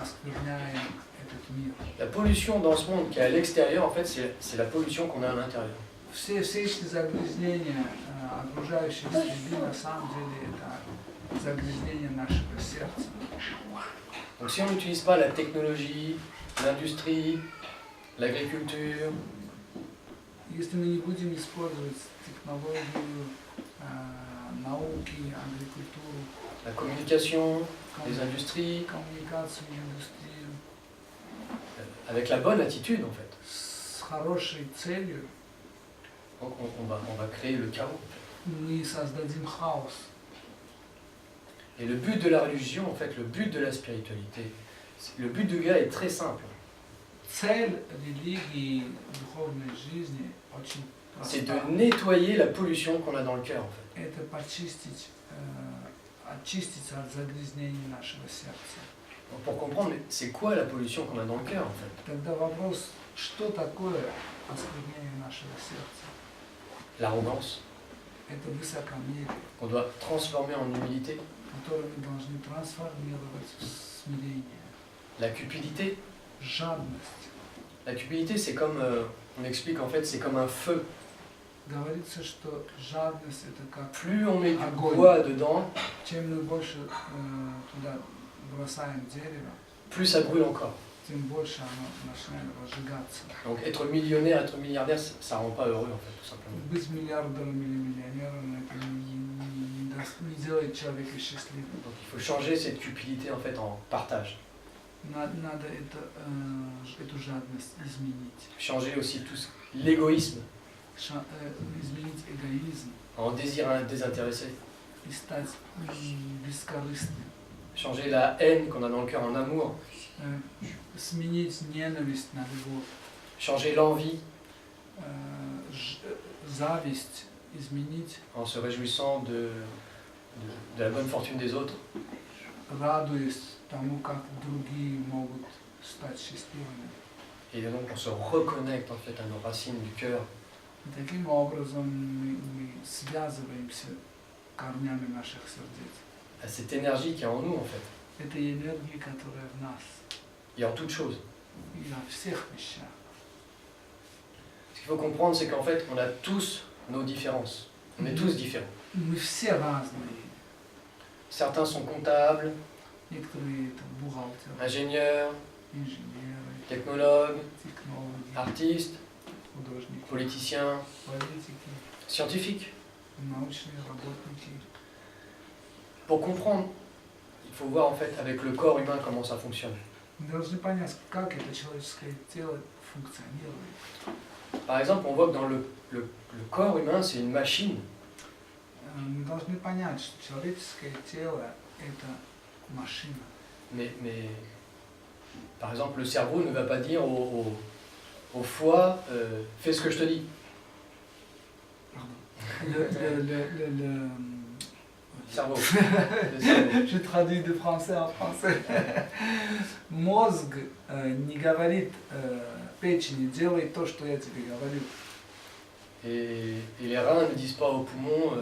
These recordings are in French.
оскверняем этот мир. La pollution dans ce monde qui est à l'extérieur, en fait, c'est la pollution qu'on a à l'intérieur. Все эти загрязнения окружающей среды на самом деле это загрязнение нашего сердца. Donc si on n'utilise pas la technologie, l'industrie, l'agriculture, Если мы не будем использовать технологию, науки, агрикультуру, la communication, les industries, коммуникацию, индустрию, avec la bonne attitude en fait, с хорошей целью, donc on va créer le chaos. мы создадим хаос. Et le but de la religion, en fait, le but de la spiritualité, le but du gars est très simple. Цель религии, духовной жизни очень C'est проста. de nettoyer la pollution qu'on a dans le cœur, en fait. Это почистить, очиститься от загрязнений нашего сердца. Donc, pour comprendre, c'est quoi la pollution qu'on a dans le cœur, en fait? Тогда вопрос, что такое осквернение нашего сердца? L'arrogance, Это высокомерие, qu'on doit transformer en humilité, которое мы должны трансформировать в смирение. la cupidité. Жадность. La cupidité, c'est comme, on explique en fait, c'est comme un feu. Говорится, что жадность это как Plus on met du огонь. bois dedans, Чем мы больше туда бросаем дерево, plus ça brûle encore. тем больше оно начинает разжигаться. Donc être millionnaire, être milliardaire, ça rend pas heureux en fait, tout simplement. Быть миллиардером или миллионером это не делает человека счастливым. Donc il faut changer cette cupidité en fait en partage. Надо эту жадность изменить. Changer aussi tout l'égoïsme Изменить эгоизм en désir désintéressé. и стать бескорыстным. Changer la haine qu'on a dans le cœur en amour. Сменить ненависть на любовь. Changer l'envie Зависть изменить, en se réjouissant de la bonne fortune des autres. радуясь тому, как другие могут стать счастливыми. Et donc on se reconnecte en fait à nos racines du cœur. И таким образом мы связываемся корнями наших сердец. À cette énergie qui est en nous en fait. Это энергия, которая в нас. Et en toute chose. И во всех вещах. Ce qu'il faut comprendre, c'est qu'en fait, on a tous nos différences. On est tous différents. Мы все разные. Certains sont comptables, Некоторые это бухгалтеры, ingénieurs, инженеры, technologues, технологи, artistes, художники, politiciens, политики, scientifiques. научные работники. Pour comprendre, il faut voir en fait avec le corps humain comment ça fonctionne. Мы должны понять, как это человеческое тело функционирует. Par exemple, on voit que dans le corps humain, c'est une machine. Мы должны понять, что человеческое тело – это машина. Mais par exemple, le cerveau ne va pas dire au foie, fais ce que je te dis. Cerveau. Le cerveau. Je traduis de français en français. Мозг не говорит печени, делай то, что я тебе говорю. Et les reins ne disent pas aux poumons,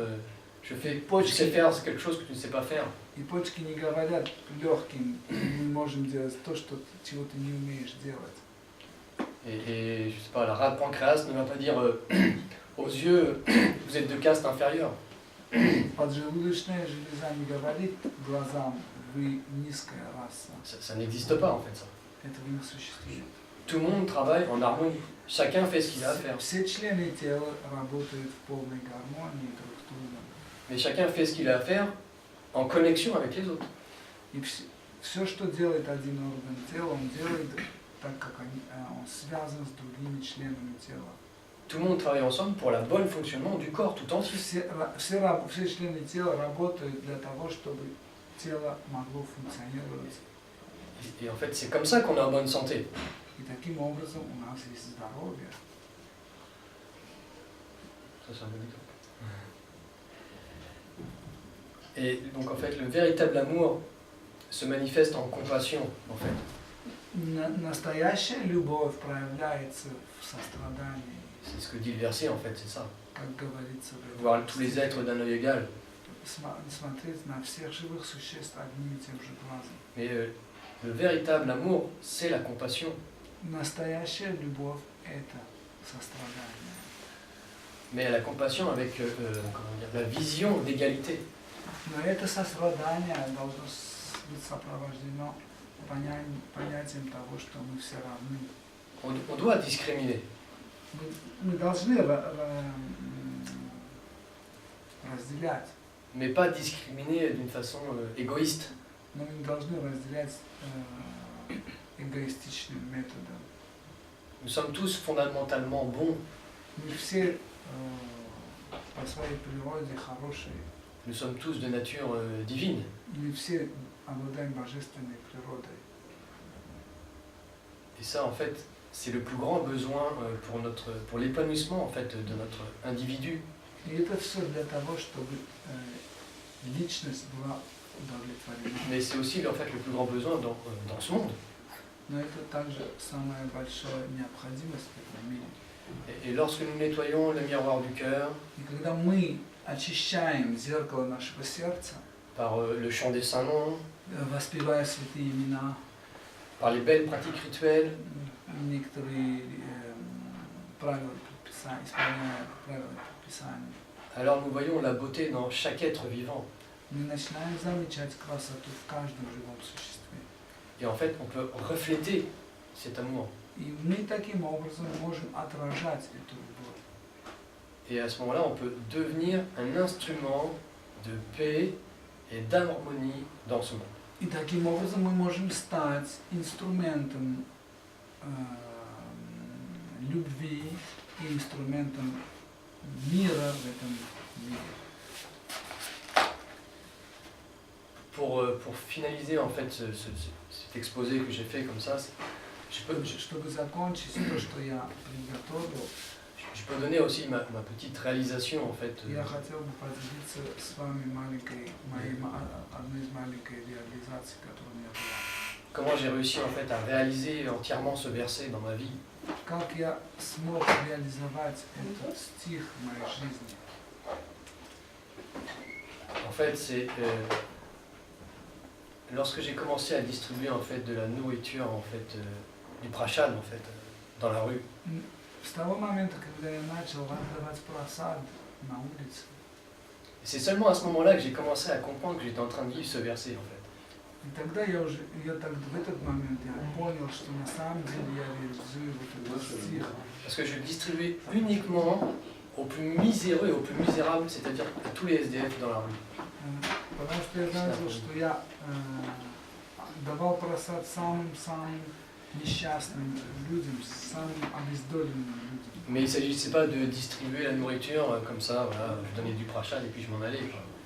je sais faire quelque chose que tu ne sais pas faire. И почки не говорят легким, мы можем делать то, чего ты не умеешь делать. Et je sais pas, la rate pancréas ne va pas dire aux yeux, vous êtes de caste inférieure. Поджелудочная железа не говорит глазам, вы низкая раса. Ça n'existe pas en fait ça. Этого не существует. Tout le monde travaille en harmonie. Chacun fait ce qu'il a à faire. Все члены тела работают в полной гармонии друг с другом. Mais chacun fait ce qu'il a à faire en connexion avec les autres. И все, что делает один орган тела, он делает так, как он связан с другими членами тела. Tout le monde travaille ensemble pour le bon fonctionnement du corps tout entier. Все члены тела работают для того, чтобы тело могло функционировать. Et en fait, c'est comme ça qu'on est en bonne santé. И таким образом у нас есть здоровье. Ça, c'est un bon exemple. Et donc en fait, le véritable amour se manifeste en compassion, en fait. Настоящая любовь проявляется в сострадании. C'est ce que dit le verset, en fait, c'est ça. Как говорится, Voir tous les êtres d'un œil égal. смотреть на всех живых существ одним и тем же глазом. Mais Le véritable amour, c'est la compassion. Настоящая любовь – это сострадание. Mais la compassion avec comment dire, la vision d'égalité. Но это сострадание должно быть сопровождено понятием того, что мы все равны. On doit discriminer, Мы должны разделять, mais pas discriminer d'une façon égoïste. но мы не должны разделять эгоистичным методом. Nous sommes tous fondamentalement bons, Мы все по своей природе хорошие, nous sommes tous de nature divine. мы все обладаем божественной природой. Et ça, en fait, c'est le plus grand besoin pour l'épanouissement en fait, de notre individu. И это все для того, чтобы личность была удовлетворена. Mais c'est aussi en fait, le plus grand besoin dans ce monde. Но это также самая большая необходимость в этом мире. Et lorsque nous nettoyons le miroir du cœur, И когда мы очищаем зеркало нашего сердца, par le chant des saints noms, воспевая святые имена, par les belles pratiques rituelles, некоторые правила предписания, исполняя правила предписания, alors nous voyons la beauté dans chaque être vivant. мы начинаем замечать красоту в каждом живом существе. Et en fait, on peut refléter cet amour. И мы таким образом можем отражать эту любовь. Et à ce moment-là, on peut devenir un instrument de paix et d'harmonie dans ce monde. И таким образом мы можем стать инструментом любви и инструментом мира в этом мире. Pour finaliser en fait cet exposé que j'ai fait comme ça, Чтобы закончить то, что я приготовил, je peux donner aussi ma petite réalisation en fait. я хотел бы поделиться с вами одной из маленьких реализаций, которая у меня была. Comment j'ai réussi en fait à réaliser entièrement ce verset dans ma vie. Как я смог реализовать этот стих в моей жизни? En fait, c'est lorsque j'ai commencé à distribuer en fait de la nourriture en fait du prashad en fait dans la rue. С того момента, когда я начал раздавать просад на улице, C'est seulement à ce moment-là que j'ai commencé à comprendre que j'étais en train de vivre ce verset en fait. и тогда в этот момент я понял, что на самом деле я реализую вот этот стих. Parce que je distribuais uniquement aux plus miséreux et aux plus misérables, c'est-à-dire à tous les SDF dans la rue. Потому что я заметил, что я давал просад самым несчастным людям, самым обездоленным людям. Mais il ne s'agissait pas de distribuer la nourriture comme ça, voilà, je donnais du prashad et puis je m'en allais.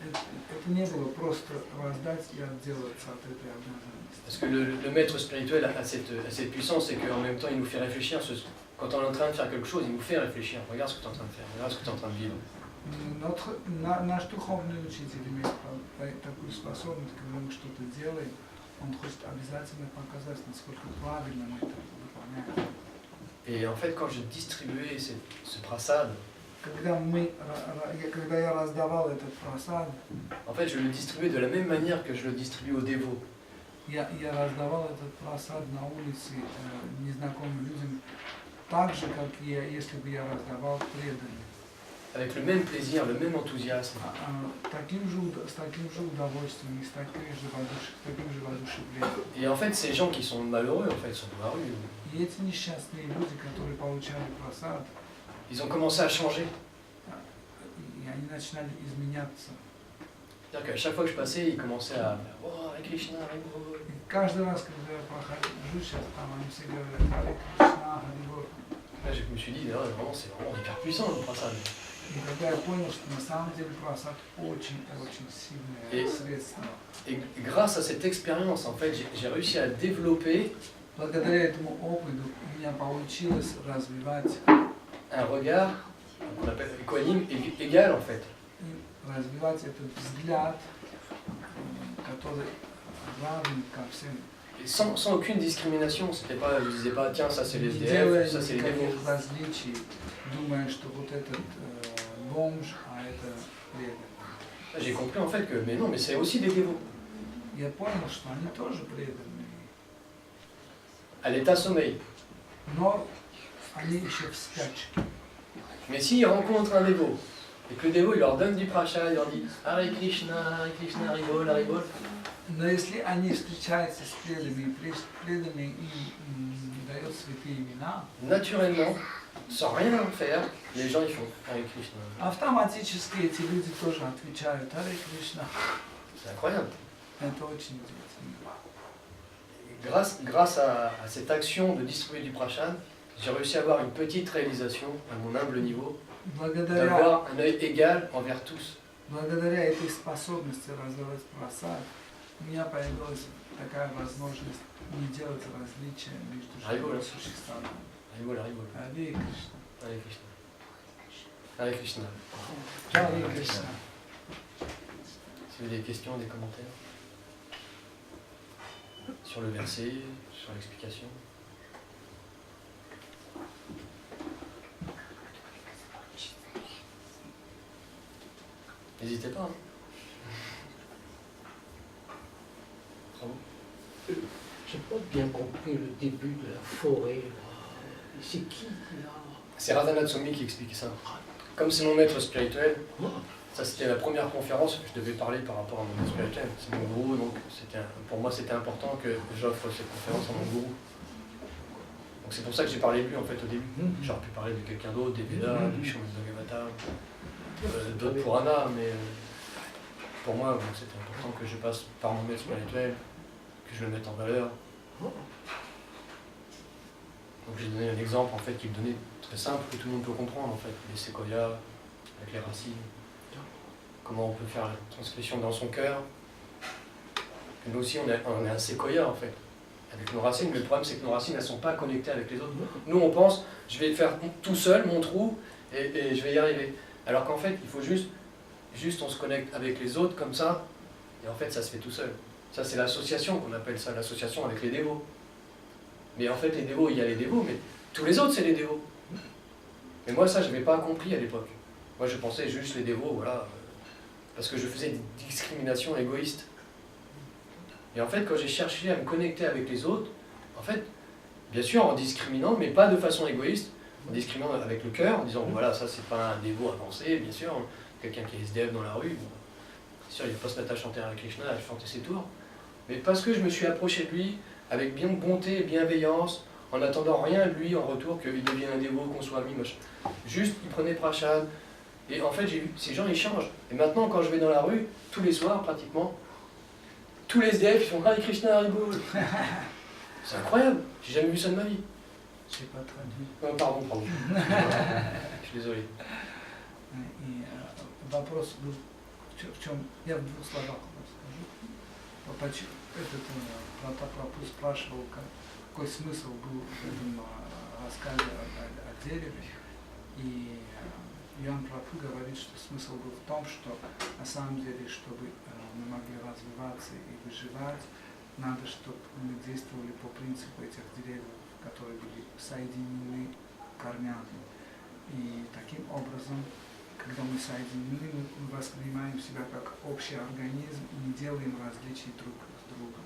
Это не было просто раздать и отделаться от этой обязанности. Parce que le maître spirituel a cette puissance, c'est qu'en même temps il nous fait réfléchir. Quand on est en train de faire quelque chose, il nous fait réfléchir. Regarde ce que tu es en train de faire, regarde ce que tu es en train de vivre. Наш духовный учитель имеет такую способность, когда мы что-то делаем, он хочет обязательно показать, насколько правильно мы это выполняем. Et en fait, quand je distribuais ce prasad, когда я раздавал этот просад, en fait, je le distribuais de la même manière que je le distribue aux dévots. я раздавал этот просад на улице незнакомым людям, так же, как если бы я раздавал преданным. Avec le même plaisir, le même enthousiasme. С таким же удовольствием и с таким же воодушевлением. Et en fait, ces gens qui sont malheureux, en fait, sont dans la rue. И эти несчастные люди, которые получали просад, Ils ont commencé à changer. и они начинали изменяться. C'est-à-dire qu'à chaque fois que je passais, ils commençaient à oh, Hare Krishna, Hare Bol. И каждый раз, когда я прохожу сейчас, там они все говорят Харе Кришна, Харе Бол. Là, je me suis dit, vraiment, c'est vraiment hyper puissant le prasad. И тогда я понял, что на самом деле просад очень сильное средство. Et grâce à cette expérience, en fait, j'ai réussi à développer Благодаря этому опыту у меня получилось развивать un regard qu'on appelle équanime, égal en fait. Развивать этот взгляд, который равен ко всем. Et sans aucune discrimination, c'était pas, je disais pas tiens ça c'est les SDF, ça c'est les dévots. Различий, думая, что вот этот бомж, а это преданный. J'ai compris en fait que mais non, mais c'est aussi des dévots. Я понял, что они тоже преданные. à l'état sommeil. Но они еще в спячке. Mais s'ils rencontrent un dévot, et que le dévot il leur donne du prashad, il leur dit Hare Krishna, Haribol, Haribol. Но если они встречаются с преданными, и преданные им дают святые имена, Naturellement, sans rien faire, les gens ils font Hare Krishna. автоматически эти люди тоже отвечают Харе Кришна. C'est incroyable. Это очень удивительно. Grâce à cette action de distribuer du prashad, j'ai réussi à avoir une petite réalisation à mon humble niveau, Благодаря, d'avoir un œil égal envers tous. благодаря этой способности раздавать просад, у меня появилась такая возможность не делать различия между живыми существами. Haribol, Haribol. Харе Кришна. Hare Krishna. Hare Krishna. Харе Кришна. Si vous avez des questions, des commentaires sur le verset, sur l'explication. N'hésitez pas. Hein. Bravo. J'ai pas bien compris le début de la forêt. Là. C'est qui là? C'est Radhanath Swami qui explique ça. Comme c'est mon maître spirituel, ça c'était la première conférence que je devais parler par rapport à mon maître spirituel. C'est mon gourou, donc pour moi c'était important que j'offre cette conférence à mon gourou. Donc c'est pour ça que j'ai parlé de lui en fait au début. J'aurais pu parler de quelqu'un d'autre, des Védas, du Srimad Bhagavatam, d'autres Puranas, mais pour moi bon, c'était important que je passe par mon maître spirituel, que je le mette en valeur. Donc j'ai donné un exemple en fait qui me donnait très simple, que tout le monde peut comprendre en fait. Les séquoias, avec les racines. Comment on peut faire la transcription dans son cœur. Et nous aussi on est un séquoia en fait, avec nos racines, mais le problème c'est que nos racines elles ne sont pas connectées avec les autres. Nous on pense, je vais faire tout seul mon trou et je vais y arriver. Alors qu'en fait il faut juste on se connecte avec les autres comme ça, et en fait ça se fait tout seul. Ça c'est l'association qu'on appelle ça, l'association avec les dévots. Mais en fait les dévots, il y a les dévots, mais tous les autres c'est les dévots. Et moi ça je n'avais pas compris à l'époque. Moi je pensais juste les dévots, voilà, parce que je faisais une discrimination égoïste. Et en fait quand j'ai cherché à me connecter avec les autres, en fait, bien sûr en discriminant, mais pas de façon égoïste, en discriminant avec le cœur, en disant voilà ça c'est pas un dévot avancé, bien sûr, quelqu'un qui est SDF dans la rue, bon, bien sûr il ne va pas se mettre à chanter à Krishna, à chanter ses tours, mais parce que je me suis approché de lui avec bien bonté et bienveillance, en n'attendant rien de lui en retour, qu'il devienne un dévot, qu'on soit ami, machin. Juste, il prenait prashad. Et en fait, j'ai vu, ces gens, ils changent. Et maintenant, quand je vais dans la rue, tous les soirs, pratiquement, tous les SDF, ils font Hare Krishna, Haribol. C'est incroyable, j'ai jamais vu ça de ma vie. Je sais pas traduit. Pardon. Je suis désolé. И вопрос был в чем, я в двух словах расскажу. Протопрапу спрашивал, какой смысл был в этом рассказе о дереве. И Иоанн Прабху говорит, что смысл был в том, что на самом деле, чтобы мы могли развиваться и выживать, надо, чтобы мы действовали по принципу этих деревьев, которые были соединены корнями. И таким образом, когда мы соединены, мы воспринимаем себя как общий организм и не делаем различий друг с другом.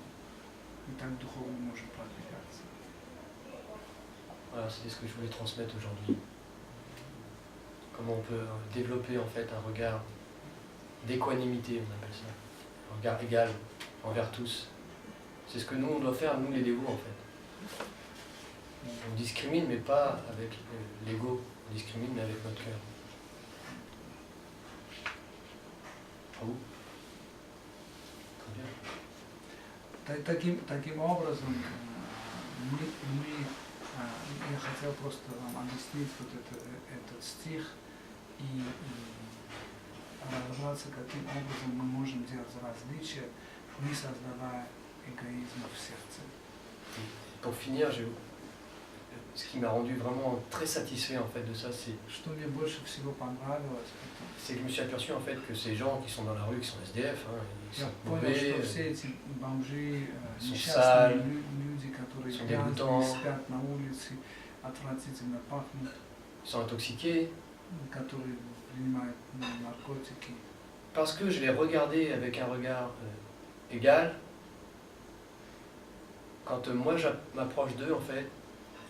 И так духовно можем продвигаться. Voilà, c'était ce que je voulais transmettre aujourd'hui. Comment on peut développer en fait un regard d'équanimité, on appelle ça. Un regard égal envers tous. C'est ce que nous on doit faire, nous les dévots en fait. On discrimine mais pas avec l'ego, on discrimine mais avec notre cœur. Bravo. Très bien. Таким образом, я хотел просто вам объяснить вот этот стих и разобраться, каким образом мы можем делать различия, не создавая эгоизма в сердце. Pour finir, ce qui m'a rendu vraiment très satisfait en fait de ça, c'est Что мне больше всего понравилось, que je me suis aperçu en fait que ces gens qui sont dans la rue, qui sont SDF, hein, ils я sont понял, mauvais, что все эти бомжи, sont несчастные sales, люди, которые sont грязные, dégoûtants, спят на улице, отвратительно пахнут, ils sont intoxiqués, которые принимают наркотики. parce que je les regardais avec un regard égal. quand moi m'approche d'eux, en fait,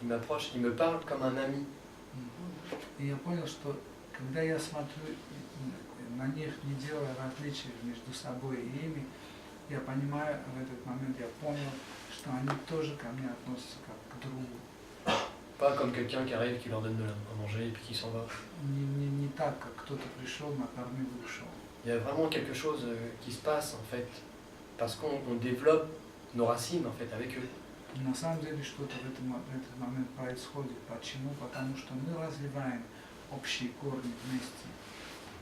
ils me parlent comme un ami. И я понял, что когда я смотрю на них, не делая различий между собой и ими, я понимаю в этот момент, я понял, что они тоже ко мне относятся как к другу. Pas comme quelqu'un qui arrive, qui leur donne à manger et puis qui s'en va. Не так, как кто-то пришел, накормил и ушел. Il y a vraiment quelque chose qui se passe, en fait, parce qu'on développe nos racines, en fait, avec eux. На самом деле что-то в этот момент происходит. Почему? Потому что мы развиваем общие корни вместе.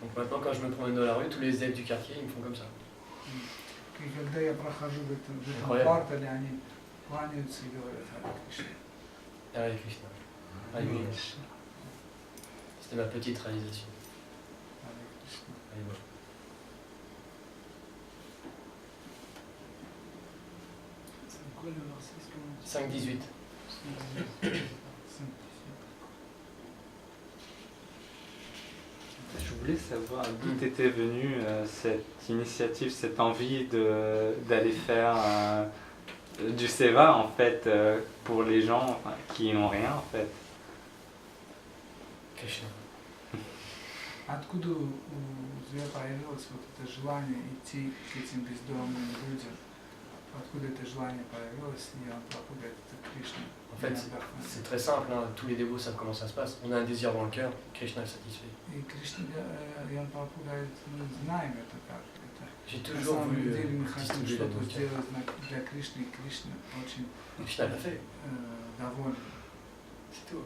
Donc maintenant, quand je me promène dans la rue, tous les élèves du quartier, ils me font comme ça. И когда я прохожу в этом Incroyable. квартале, они кланяются и говорят Харе Кришна. Hare Krishna. Hare Krishna. C'était ma petite réalisation. Харе Кришна. Allez, bon. C'est quoi le verset? 5-18. Je voulais savoir d'où était venue cette initiative, cette envie d'aller faire du seva en fait pour les gens qui n'ont rien en fait. Krishna. Откуда у тебя появилось вот это желание идти к этим бездомным людям? Откуда это желание появилось? И он проповедует это Кришна. En fait, c'est très simple, hein. Tous les dévots savent comment ça se passe. On a un désir dans le cœur, Krishna est satisfait. И Кришна, и он проповедует, мы знаем это как. Это, J'ai на toujours самом voulu деле мы хотим distribuer la что-то nourriture. сделать для Кришны, и Кришна очень Krishna l'a fait, доволен. c'est tout.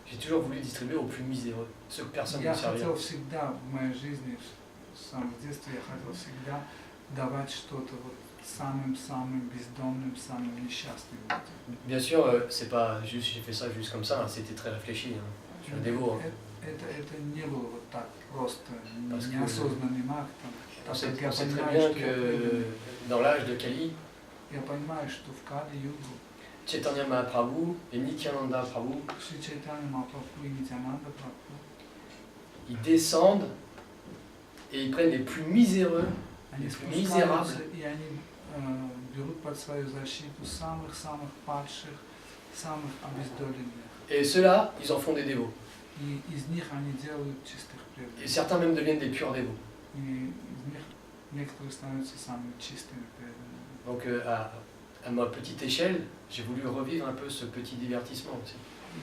J'ai toujours voulu distribuer aux plus miséreux, ceux que personne Я ne servir. хотел всегда в моей жизни, с самого детства я хотел всегда давать что-то вот самым-самым бездомным, самым несчастным людям. Bien sûr, c'est pas juste, j'ai fait ça juste comme ça, hein, c'était très réfléchi. Hein. Je suis un dévot. Hein. Это не было вот так просто, Parce que неосознанным актом. On Так sait, как я on sait très понимаю, bien что que dans l'âge de Kali, я понимаю, что в Кали-югу Chaitanya Mahaprabhu et Nityananda Prabhu, Шри Чайтанья Махапрабху и Нитьянанда Прабху, ils descendent et ils prennent les plus miséreux, они les plus спускаются misérables, и они берут под свою защиту самых-самых падших, самых обездоленных. et ceux-là, ils en font des dévots. И из них они делают чистых Et преданных. certains même deviennent des purs dévots. И из них некоторые становятся самыми чистыми преданными. Donc à ma petite échelle, j'ai voulu revivre un peu ce petit divertissement aussi.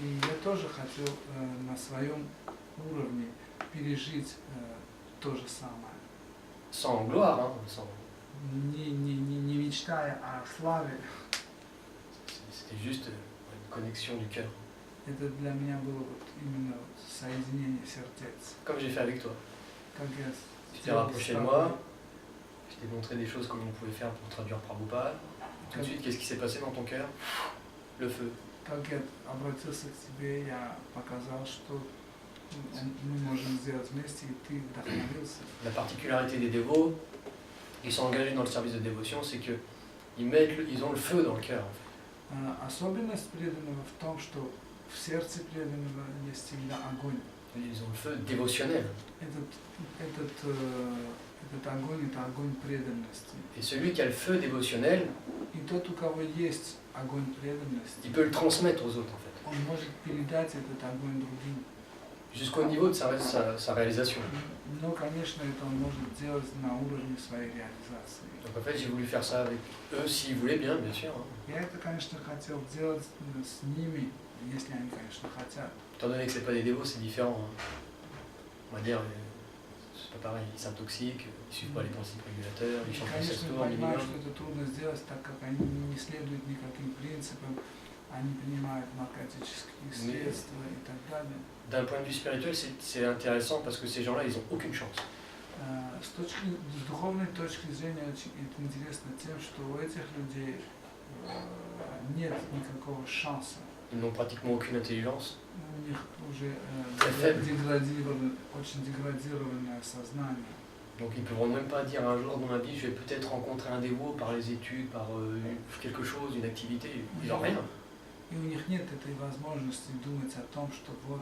И я тоже хотел на своем уровне пережить то же самое. Sans gloire, hein, sans... Не мечтая о славе, C'était juste une connexion du cœur, это для меня было вот именно вот соединение сердец. comme j'ai fait avec toi. Как я Tu t'es rapproché de moi, je t'ai montré des choses comme on pouvait faire pour traduire Prabhupada. Tout de suite, qu'est-ce qui s'est passé dans ton cœur? Le feu. Как я обратился к тебе, я показал, что мы можем сделать вместе, и ты вдохновился. La particularité des dévots, ils sont engagés dans le service de dévotion, c'est que ils ont le feu dans le cœur. En fait. Особенность преданного в том, что в сердце преданного есть всегда огонь. Ils ont le feu dévotionnel. Этот огонь – это огонь преданности. Et celui qui a le feu dévotionnel, И тот, у кого есть огонь преданности, il peut le transmettre aux autres en fait, он может передать этот огонь другим. jusqu'au niveau de sa réalisation. Но, конечно, это он может делать на уровне своей реализации. Donc en fait, j'ai voulu faire ça avec eux, s'ils voulaient bien sûr. Hein. Я это, конечно, хотел делать с ними, если они, конечно, хотят. Étant donné que c'est pas des dévots, c'est différent. Hein. On va dire, c'est pas pareil, ils s'intoxiquent, ils suivent pas les principes régulateurs, ils chantent les 16 Конечно, tours я понимаю, minimum. что это трудно сделать, так как они не следуют никаким принципам, они принимают наркотические средства и так далее. D'un point de vue spirituel, c'est intéressant parce que ces gens-là, ils ont aucune chance. С духовной точки зрения это интересно тем, что у этих людей нет никакого шанса. Ils n'ont pratiquement aucune intelligence. У них уже очень деградированное сознание. Donc ils ne pourront même pas dire un jour dans ma vie, je vais peut-être rencontrer un dévot par les études, par quelque chose, une activité. Ils n'ont rien. И у них нет этой возможности думать о том, что вот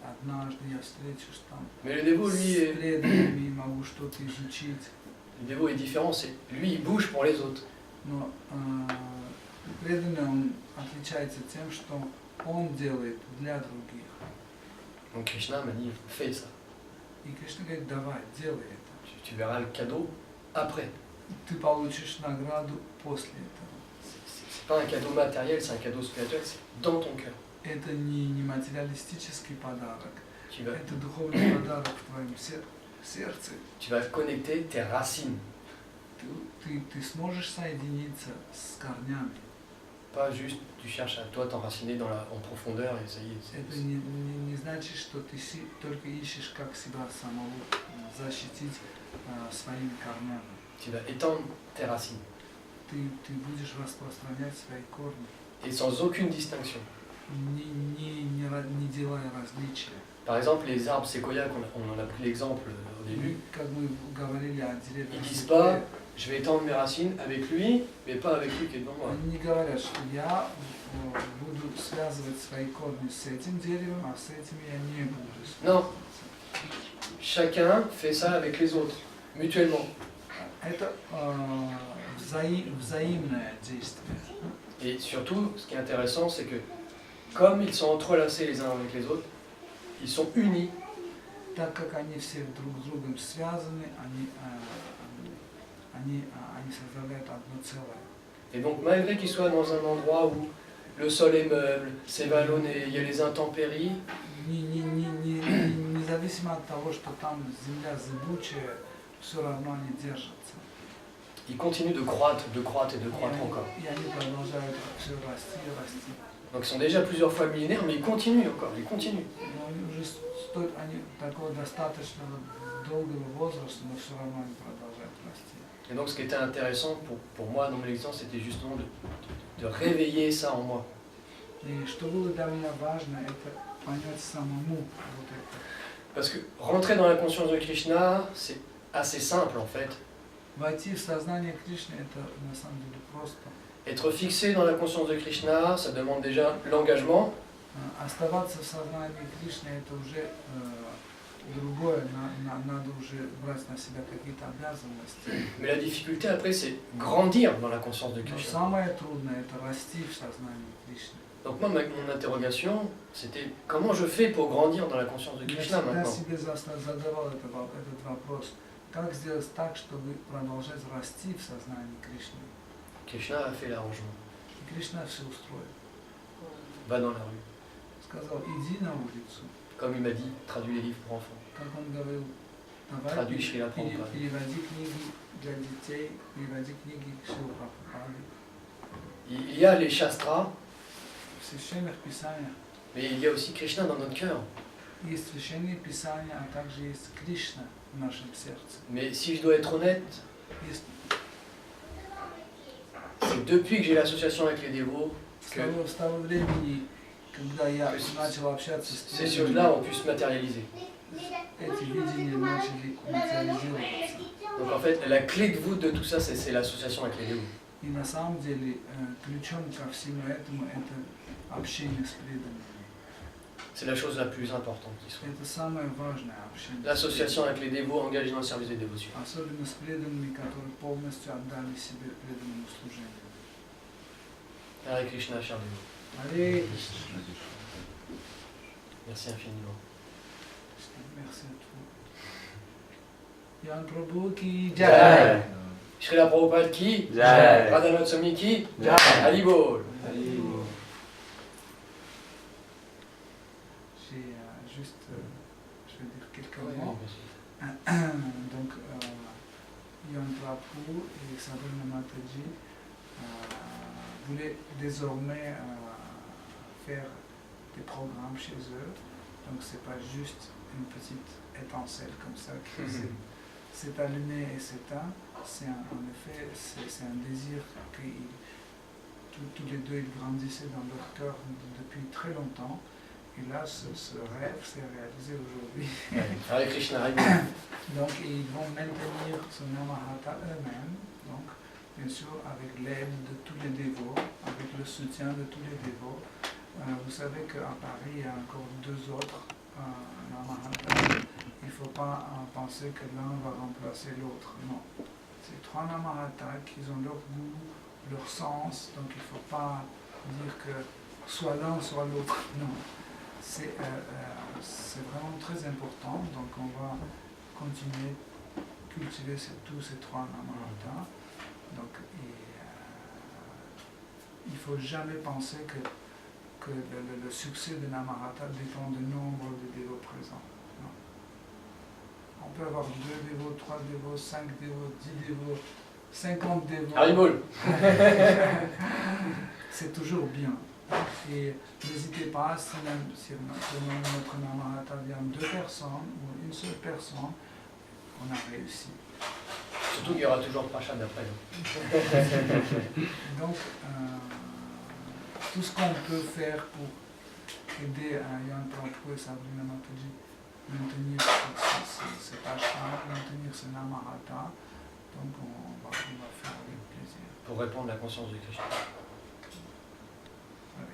однажды я встречусь там Mais le dévot, lui, с преданными и могу что-то изучить. le dévot est différent. Lui, il bouge pour les autres. Но преданный, он отличается тем, что он делает для других. Donc Krishna m'a dit, fais ça. И Кришна говорит, давай, делай это. Tu verras le cadeau après. Ты получишь награду после этого. C'est pas un cadeau matériel, c'est un cadeau spirituel, c'est dans ton cœur. Это не материалистический подарок, Tu vas, это духовный подарок в твоем сердце. tu vas connecter tes racines, Ты сможешь соединиться с корнями. pas juste tu cherches à toi t'enraciner en profondeur et ça y est. Это не значит, что ты только ищешь, как себя самого защитить своими корнями. Tu vas étendre tes racines Ты будешь распространять свои корни, et sans aucune distinction. не делая различия. Par exemple, les arbres séquoias, on en a pris l'exemple au début, Как мы говорили о ils деревьях, disent pas je vais étendre mes racines avec lui, mais pas avec lui qui est devant moi. они не говорят, что я буду связывать свои корни с этим деревом, а с этим я не буду. Non, chacun fait ça avec les autres, mutuellement. Это взаимное действие. Et surtout, ce qui est intéressant, c'est que comme ils sont entrelacés les uns avec les autres, ils sont unis. Так как они все друг с другом связаны, они составляют одно целое. Et donc, malgré qu'ils soient dans un endroit où le sol est meuble, c'est vallonné, il y a les intempéries, Независимо от того, что там земля зыбучая, все равно они держатся. ils continuent de croître et de croître encore. И они продолжают все расти и расти. Donc, ils sont déjà plusieurs fois millénaires, mais ils continuent encore, ils continuent. Но они уже стоят, они такого достаточно долгого возраста, но все равно они продолжают расти. Et donc, ce qui était intéressant pour moi dans mon existence, c'était justement de réveiller ça en moi. И что было для меня важно, это понять самому вот это. Parce que rentrer dans la conscience de Krishna, c'est assez simple en fait. Войти в сознание Кришны, это на самом деле просто. Être fixé dans la conscience de Krishna, ça demande déjà l'engagement. Оставаться в сознании Кришны, это уже другое, надо уже брать на себя какие-то обязанности. Mais la difficulté après, c'est grandir dans la conscience de Но Krishna. самое трудное, это расти в сознании Кришны. Donc moi, mon interrogation, c'était comment je fais pour grandir dans la conscience de Я Krishna всегда maintenant. себе задавал этот вопрос. Как сделать так, чтобы продолжать расти в сознании Кришны? Krishna a fait l'arrangement. И Кришна все устроил. Va dans la rue. Сказал, иди на улицу. Comme il m'a dit, traduis les livres pour enfants. Как он говорил, давай Traduis Шрила Прабхупада. переводи книги для детей, переводи книги Шрила Прабхупады. Il y a les shastras, В священных писаниях mais il y a aussi Krishna dans notre cœur. есть священные писания, а также есть Кришна в нашем сердце. Mais si je dois être honnête, Есть c'est depuis que j'ai l'association avec les dévots с того времени, когда я начал общаться с ces теми, choses-là ont pu se matérialiser. эти видения начали материализироваться. Donc en fait, la clé de voûte de tout ça, c'est l'association avec les dévots. И на самом деле ключом ко всему этому это общение с преданными. C'est la chose la plus importante qui soit. Это самое важное общение. L'association avec les dévots engagés dans le service des dévotions. Особенно с преданными, которые полностью отдали себе преданному служению. Hare Krishna, cher dévot. Allez, Merci infiniment. merci à toi. Ян Прабhu की Jai. जय. Srila Prabhupada ki, Jai. Radhanath Swami ki, Jai. Hari Bol. J'ai juste, je vais dire quelques Oui, mots. bien sûr. Donc, Yaun Prabhu et Sadhana Mataji voulaient désormais faire des programmes chez eux. Donc, c'est pas juste une petite étincelle comme ça qui s'est allumée et s'éteint. C'est en effet, c'est un désir que tous les deux ils grandissaient dans leur cœur depuis très longtemps. Et là, ce rêve s'est réalisé aujourd'hui. Hare Krishna, Hari Bol. Donc, ils vont maintenir ce Namahata eux-mêmes, donc, bien sûr, avec l'aide de tous les dévots, avec le soutien de tous les dévots. Vous savez qu'à Paris, il y a encore 2 autres Namahata. Il ne faut pas penser que l'un va remplacer l'autre. Non. C'est 3 Namahata qui ont leur goût, leur sens, donc il ne faut pas dire que soit l'un, soit l'autre. Non, c'est vraiment très important, donc on va continuer à cultiver tous ces trois Namahata. Donc, il ne faut jamais penser que le succès de Namahata dépend du nombre de dévots présents. Non. On peut avoir 2 dévots, 3 dévots, 5 dévots, 10 dévots, 50 dévots. Haribol. C'est toujours bien. Et n'hésitez pas, si notre Namahata vient 2 personnes ou une seule personne, on a réussi. Surtout qu'il y aura toujours Prachad après. Donc, tout ce qu'on peut faire pour aider Yann Prabhu et Sabrina Mataji maintenir ces tâches-là, maintenir ce Namahata, donc on va faire avec plaisir. Pour répandre la conscience de Krishna.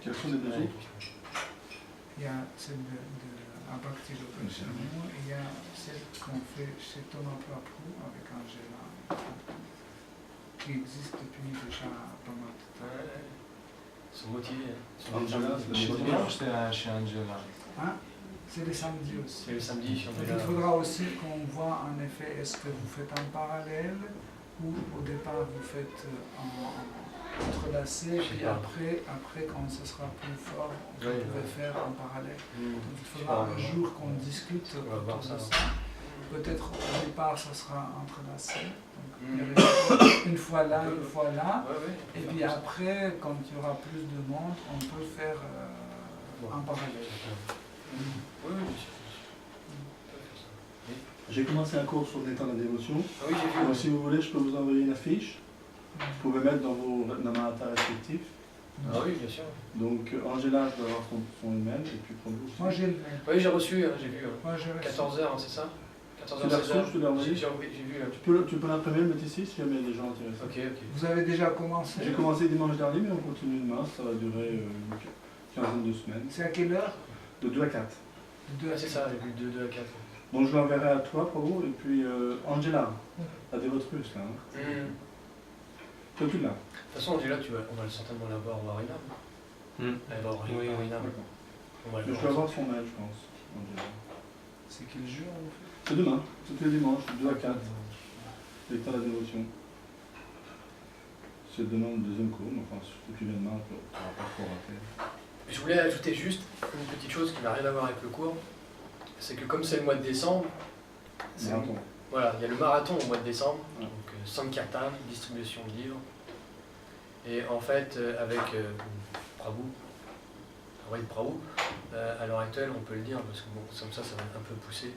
Quels sont les deux autres? Il y a celle de Bhakti Lokachamu et il y a celle qu'on fait chez Thomas Prabhu avec Angela, qui existe depuis déjà pas mal de temps. Ils sont motivés. Angela, c'est Chez le Dimanche, c'était chez Angela. Hein? C'est les samedis aussi. C'est le samedi chez Donc, il Angela. faudra aussi qu'on voit en effet, est-ce que vous faites en parallèle ou au départ vous faites en entrelacé, et puis après quand ce sera plus fort, vous pouvez faire en parallèle. Donc il faudra un jour qu'on discute autour de ça. Peut-être au départ ça sera entrelacé. Donc, il y avait une fois là, une fois là. Et puis après, quand il y aura plus de monde, on peut faire en parallèle. Oui, bien sûr. J'ai commencé un cours sur l'état de la dévotion. Ah oui, j'ai vu. Donc si vous voulez, je peux vous envoyer une affiche. Vous pouvez mettre dans vos Namahata respectifs. Ah oui, bien sûr. Donc Angela, je vais avoir son email et puis pour vous. Moi j'ai le mail. Oui, j'ai reçu, j'ai vu. Moi j'ai reçu. 14h, c'est ça 14h, Tu l'as reçu, 16h. je te l'ai envoyé. J'ai vu. Tu peux l'imprimer, le mettre ici si jamais il y a des gens intéressés. Ok. Vous avez déjà commencé? J'ai commencé dimanche dernier, mais on continue demain. Ça va durer une quinzaine de semaines. C'est à quelle heure? De 2 à 4. De 2 Ah, à c'est ça, j'ai vu 2 à 4. Donc je l'enverrai à toi, Prabhu, et puis Angela, la dévotrice là. Hein. Tu es plus là. De toute façon, Angela, on va certainement la voir au Harinam. Elle va au Harinam. On va Mais la je dois voir. avoir son mail, je pense. Angela. C'est quel jour en fait? C'est demain, c'est le dimanche, de 2 à 4. L'état de la dévotion. C'est demain le deuxième cours, mais enfin, surtout que tu viens demain, tu n'auras pas trop raté. Je voulais ajouter juste une petite chose qui n'a rien à voir avec le cours. C'est que comme c'est le mois de décembre, Marathon. voilà, il y a le marathon au mois de décembre, Ouais. donc Sankirtan, distribution de livres. Et en fait, avec Prabhu, à l'heure actuelle, on peut le dire, parce que bon, comme ça va être un peu poussé.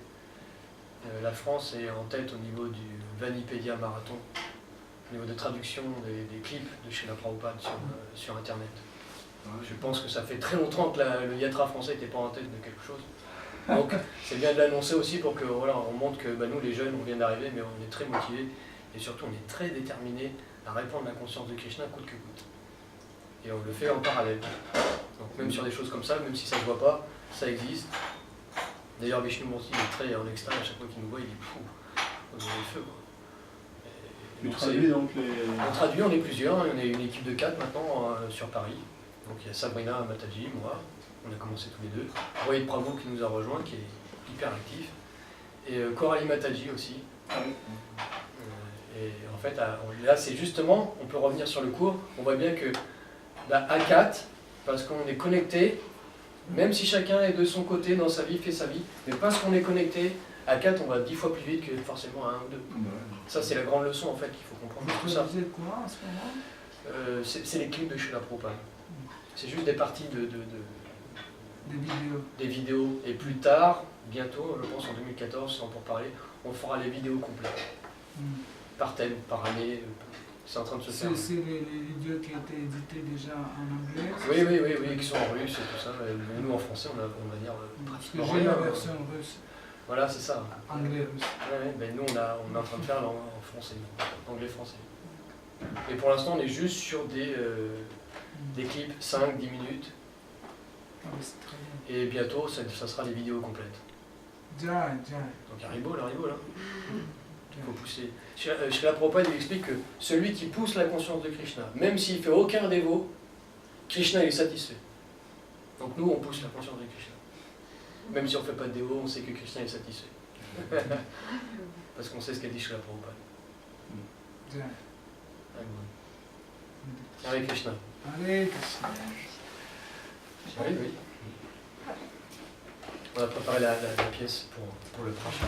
La France est en tête au niveau du Vanipédia Marathon, au niveau de traduction des clips de chez la Prabhupada sur Internet. Je pense que ça fait très longtemps que le Yatra français n'était pas en tête de quelque chose. Donc c'est bien de l'annoncer aussi pour que voilà, on montre que nous les jeunes on vient d'arriver mais on est très motivés et surtout on est très déterminés à répandre la conscience de Krishna coûte que coûte. Et on le fait en parallèle. Donc même sur des choses comme ça, même si ça ne se voit pas, ça existe. D'ailleurs Vishnu Murti est très en extase à chaque fois qu'il nous voit, il est fou. On est le feu quoi. Tu traduis donc les... On traduit, on est plusieurs, on est une équipe de 4 maintenant sur Paris. Donc il y a Sabrina Mataji, moi, on a commencé tous les deux. Roy Prabhu qui nous a rejoint, qui est hyper actif. Et Coralie Mataji aussi. Et en fait, là c'est justement, on peut revenir sur le cours, on voit bien que à 4, parce qu'on est connecté, même si chacun est de son côté dans sa vie, fait sa vie, mais parce qu'on est connecté, à 4 on va 10 fois plus vite que forcément à 1 ou 2. Ça c'est la grande leçon en fait qu'il faut comprendre tout ça. Vous êtes quoi en ce moment? C'est les clips de chez la Prabhupada. C'est juste des parties Des vidéos. des vidéos. Et plus tard, bientôt, je pense en 2014, sans pour parler, on fera les vidéos complètes. Par thème, par année. C'est en train de se faire. C'est les vidéos qui ont été éditées déjà en anglais? Oui, qui sont en russe et tout ça. Nous en français, on va dire Parce que pratiquement j'ai la rien. version russe, Voilà, c'est ça. anglais-russe. Ben nous, on est en train de faire en français, anglais-français. Et pour l'instant, on est juste sur des clips 5-10 minutes. Ah, mais c'est très bien. Et bientôt, ça sera des vidéos complètes. Jai. Donc Haribo là. qu'il faut pousser. Srila Prabhupada il explique que celui qui pousse la conscience de Krishna, même s'il ne fait aucun dévot, Krishna il est satisfait. Donc nous on pousse la conscience de Krishna. Même si on ne fait pas de dévot, on sait que Krishna est satisfait. Parce qu'on sait ce qu'a dit Srila Prabhupada. Bien. Hare Krishna. Allez, Krishna. Oui, oui. On a préparé la pièce pour le prochain.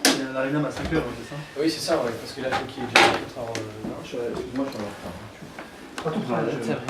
Il y a l'arena à 5h, c'est ça? Oui, c'est ça, ouais, parce que là, il faut qu'il y ait du 4h. Excuse-moi, je suis en retard. Pas tout Ouais, ça, c'est vrai.